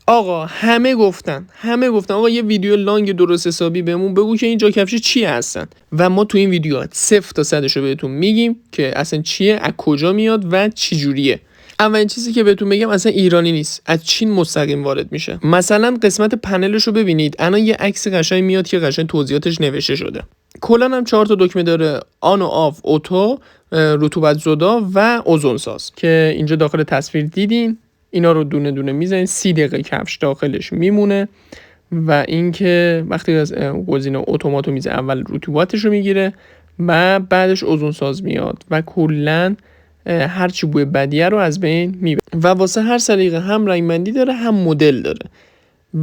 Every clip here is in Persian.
آقا همه گفتن آقا یه ویدیو لانگ درست حسابی بهمون بگو که این جا کفش چیه هستن و ما تو این ویدیو 0 تا 100 رو بهتون میگیم که اصلا چیه، از کجا میاد و چی جوریه. اولین چیزی که بهتون بگم اصلا ایرانی نیست، از چین مستقیم وارد میشه. مثلا قسمت پنلش رو ببینید، الان یه عکس قشنگ میاد که قشنگ توضیحاتش نوشته شده. کلا هم 4 تا دکمه داره، آن و آف، اتو، رطوبت زدا و اوزون ساز که اینجا داخل تصویر دیدین. اینا رو دونه دونه میزنید، 30 دقیقه کفش داخلش میمونه و اینکه وقتی از گزینه اتوماتو میزه اول رطوبتش رو میگیره و بعدش اوزون ساز میاد و کلا هر چی بوی بدیه رو از بین میبره و واسه هر سلیقه هم رنگ بندی داره هم مدل داره.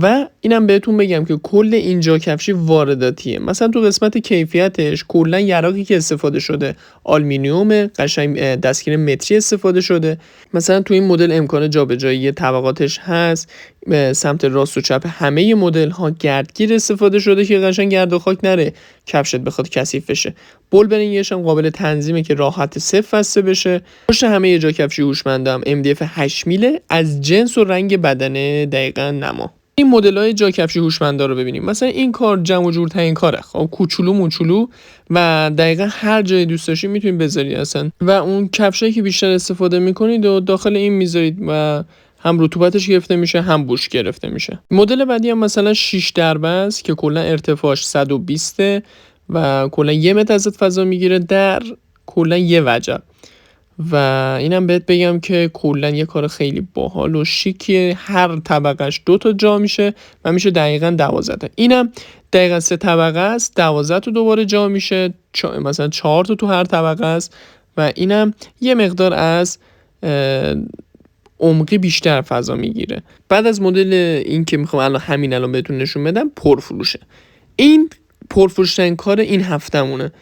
و اینم بهتون بگم که کل اینجا کفشی وارداتیه. مثلا تو قسمت کیفیتش کلا یراقی که استفاده شده آلومینیوم، قشنگ دستگیر متری استفاده شده. مثلا تو این مدل امکان جابجایی طبقاتش هست، سمت راست و چپ همه مدل ها گردگیر استفاده شده که قشنگ گرد و خاک نره کفشت بخواد کثیف بشه. بولبرینگش هم قابل تنظیمه که راحت صف بسته بشه. پشت همه جا کفشی هوشمندم MDF 8 میله از جنس و رنگ بدنه دقیقاً نما. این مدل‌های جا کفشی هوشمندا رو ببینیم. مثلا این کار جمع و جورترین کاره، خب کوچولو موچولو و دقیقاً هر جای دوست داشتید میتونید بذارید اصلا و اون کفشایی که بیشتر استفاده میکنید و داخل این میذارید و هم رطوبتش گرفته میشه هم بوش گرفته میشه. مدل بعدی هم مثلا 6 دربه است که کلا ارتفاعش 120 و کلا 1 متر ازت فضا میگیره در کلا یه وجب. و اینم بهت بگم که کلا یه کار خیلی باحال و شیکیه. هر طبقهش 2 تا جا میشه و میشه دقیقاً 12 تا. اینم دقیقاً 3 طبقه است، 12 تا دوباره جا میشه، مثلا 4 تا تو هر طبقه است و اینم یه مقدار از عمقی بیشتر فضا میگیره. بعد از مدل این که میخوام الان بهتون نشون بدم پرفروشه. این پرفروشترین کار این هفتمونه.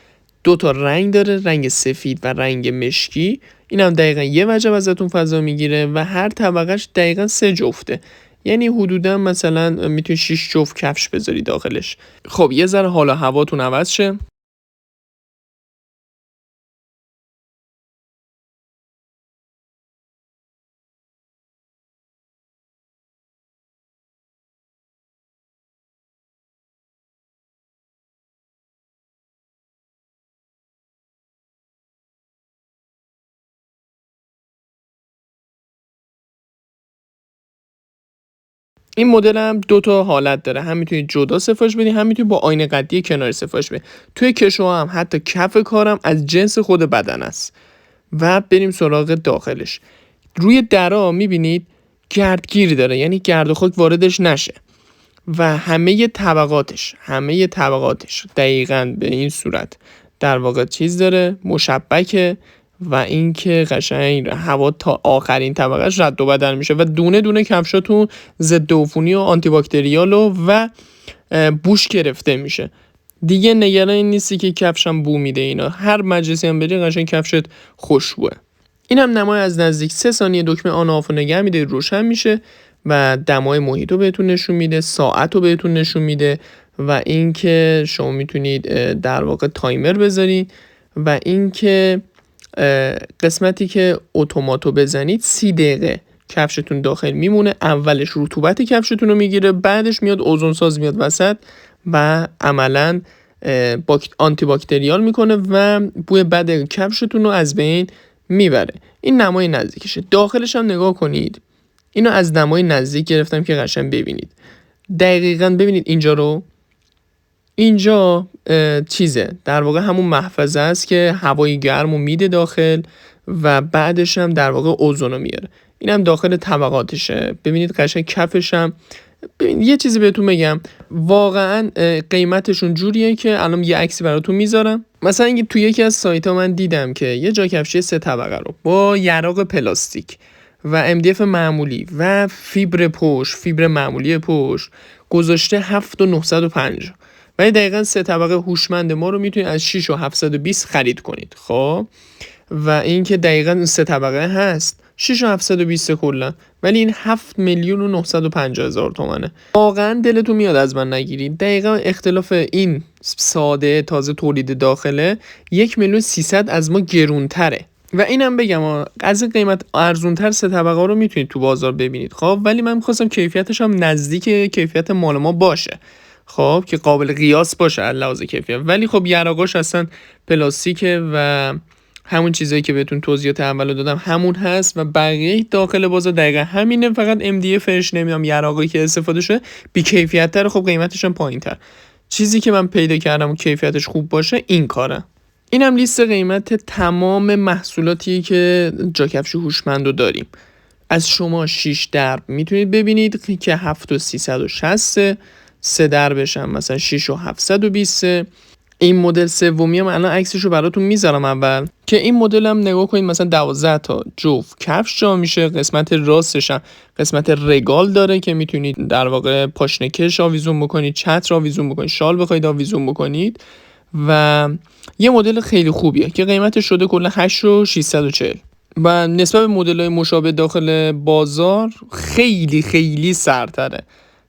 2 تا رنگ داره، رنگ سفید و رنگ مشکی. این هم دقیقا یه وجب ازتون فضا میگیره و هر طبقهش دقیقا 3 جفته، یعنی حدودا مثلا میتونی 6 جفت کفش بذاری داخلش. خب یه ذره حالا هواتون عوض شه. این مدل هم 2 تا حالت داره، هم میتونید جدا سفارش بدی هم میتونید با آینه قدی کناری سفارش بدی. توی کشو هم حتی کف کارم از جنس خود بدن است. و بریم سراغ داخلش. روی درا میبینید گردگیر داره، یعنی گرد و خاک واردش نشه و همه طبقاتش دقیقاً به این صورت در واقع چیز داره، مشبکه و اینکه قشنگ هوا تا آخرین طبقهش رد و بدل میشه و دونه دونه کفشاتون ضد عفونی و آنتی باکتریال و بوش گرفته میشه. دیگه نگران این نیستی که کفشم بو میده. اینا هر مجلسی هم بری قشنگ کفشت خوشبوه. اینم نمای از نزدیک 3 ثانیه دکمه آن آف نگه میده، روشن میشه و دمای محیط رو بهتون نشون میده، ساعت رو بهتون نشون میده و اینکه شما میتونید در واقع تایمر بذارید و اینکه قسمتی که اتوماتو بزنید 30 دقیقه کفشتون داخل میمونه. اولش رطوبت کفشتون رو میگیره، بعدش میاد اوزون ساز میاد وسط و عملاً آنتی باکتریال میکنه و بوی بد کفشتون رو از بین میبره. این نمای نزدیکشه. داخلش هم نگاه کنید. اینو از نمای نزدیک گرفتم که قشنگ ببینید. دقیقاً ببینید اینجا رو. اینجا چیزه در واقع همون محفظه است که هوای گرم رو میده داخل و بعدش هم در واقع اوزون رو میاره. اینم داخل طبقاتشه. ببینید قشنگ کفش هم. ببین یه چیزی بهتون بگم، واقعا قیمتشون جوریه که الان یه عکسی براتون میذارم. مثلا توی یکی از سایت ها من دیدم که یه جا کفشی 3 طبقه رو با یراق پلاستیک و MDF معمولی و فیبر معمولی پشت گذاشته 7950 و دقیقاً 3 طبقه هوشمند ما رو میتونید از 6720 خرید کنید. خب و این که دقیقاً 3 طبقه هست 6720 کلا، ولی این 7,950,000 تومنه. واقعا دلتون میاد از من نگیرید. دقیقا اختلاف این ساده تازه تولید داخله 1,300,000 از ما گرونتره. و اینم بگم از این قیمت ارزونتر سه طبقه رو میتونید تو بازار ببینید. خب ولی من می‌خواستم کیفیتش هم نزدیک کیفیت مال ما باشه، خب که قابل قیاس باشه از لحاظ کیفیت. ولی خب یراقاش اصلا پلاستیکه و همون چیزایی که بهتون توضیحات اول دادم همون هست و بقیه داخل بازار دقیقا همینه، فقط MDFش نمیدونم یراقی که استفاده شده بی کیفیت تر، خب قیمتش هم پایین‌تر. چیزی که من پیدا کردم و کیفیتش خوب باشه این کاره. اینم لیست قیمت تمام محصولاتی که جاکفش هوشمند رو داریم. از شما 6 درب میتونید ببینید که 7360، 3 دربش هم مثلا 6720. این مدل سومی هم الان عکسش رو براتون میذارم اول که این مدل هم نگاه کنید مثلا 12 تا جفت کفش جا میشه. قسمت راستش هم قسمت رگال داره که میتونید در واقع پاشنه کش آویزون بکنید، چتر آویزون بکنید، شال بخواید آویزون بکنید و یه مدل خیلی خوبیه که قیمتش شده کلا 8640 و نسبت به مدل‌های مشابه داخل بازار خیلی خیلی سرتره،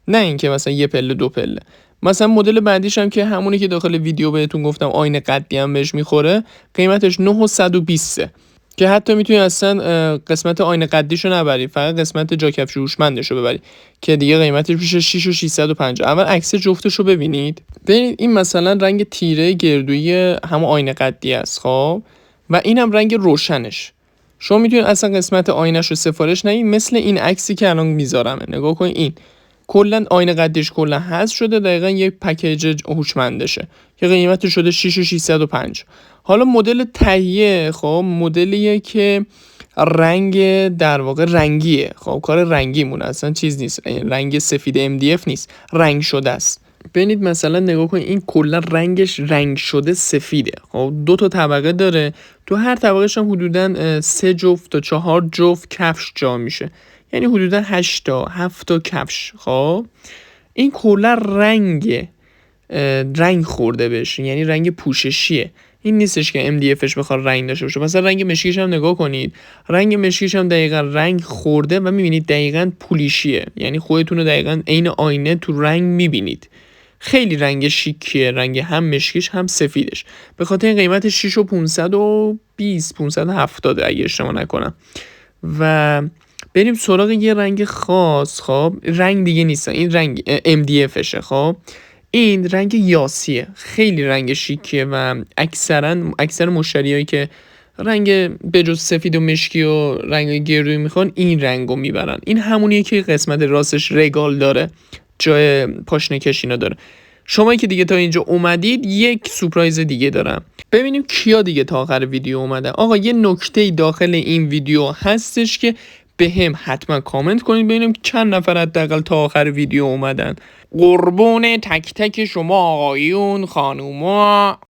نه اینکه مثلا یه پله دو پله. مثلا مدل بعدیش هم که همونی که داخل ویدیو بهتون گفتم آینه قدی هم بهش میخوره، قیمتش 9120 که حتی میتونی اصلا قسمت آینه قدیشو نبری، فقط قسمت جاکفش هوشمندشو ببری که دیگه قیمتش میشه 6650. اول عکس جفتشو ببینید این مثلا رنگ تیره گردویی همون آینه قدی است. خب و اینم رنگ روشنش. شما میتونید اصلا قسمت آینه‌ش رو سفارش ندید، مثل این عکسی که الان میذارمه نگاه کن، این کلا آینه قدیش کلا حذف شده، دقیقاً یک پکیج هوشمندشه که قیمتش شده 6650. حالا مدل تهیه خب مدلیه که رنگ در واقع رنگیه، خب کار رنگی مونه، اصلا چیز نیست، رنگ سفید MDF نیست، رنگ شده است. ببینید مثلا نگاه کنید این کلا رنگش رنگ شده سفیده. خب 2 تا طبقه داره، تو هر طبقهش هم حدوداً 3 جفت تا 4 جفت کفش جا میشه، یعنی حدوداً 8 تا 7 تا کفش. خب این کلا رنگ خورده بشه، یعنی رنگ پوششیه، این نیستش که MDFش بخواد رنگ داشته باشه. مثلا رنگ مشکیش هم نگاه کنید، رنگ مشکیش هم دقیقاً رنگ خورده و میبینید دقیقاً پولیشیه، یعنی خودتون رو دقیقاً عین آینه تو رنگ میبینید. خیلی رنگ شیکیه، رنگ هم مشکیش هم سفیدش، به خاطر این قیمت 6520 570 اگه اشتباه نکنم. و بریم سراغ یه رنگ خاص. خب رنگ دیگه نیست، این رنگ MDFشه. خب این رنگ یاسیه، خیلی رنگ شیکیه و اکثر مشتریایی که رنگ بجز سفید و مشکی و رنگ گردویی میخوان این رنگو میبرن. این همونیه که قسمت راستش رگال داره، جای پاشنه کشینا داره. شما که دیگه تا اینجا اومدید یک سورپرایز دیگه دارم. ببینیم کیا دیگه تا آخر ویدیو اومدن. آقا یه نکته داخل این ویدیو هستش که به هم حتما کامنت کنید ببینیم چند نفر حداقل تا آخر ویدیو اومدن. قربون تک تک شما آقایون خانوما.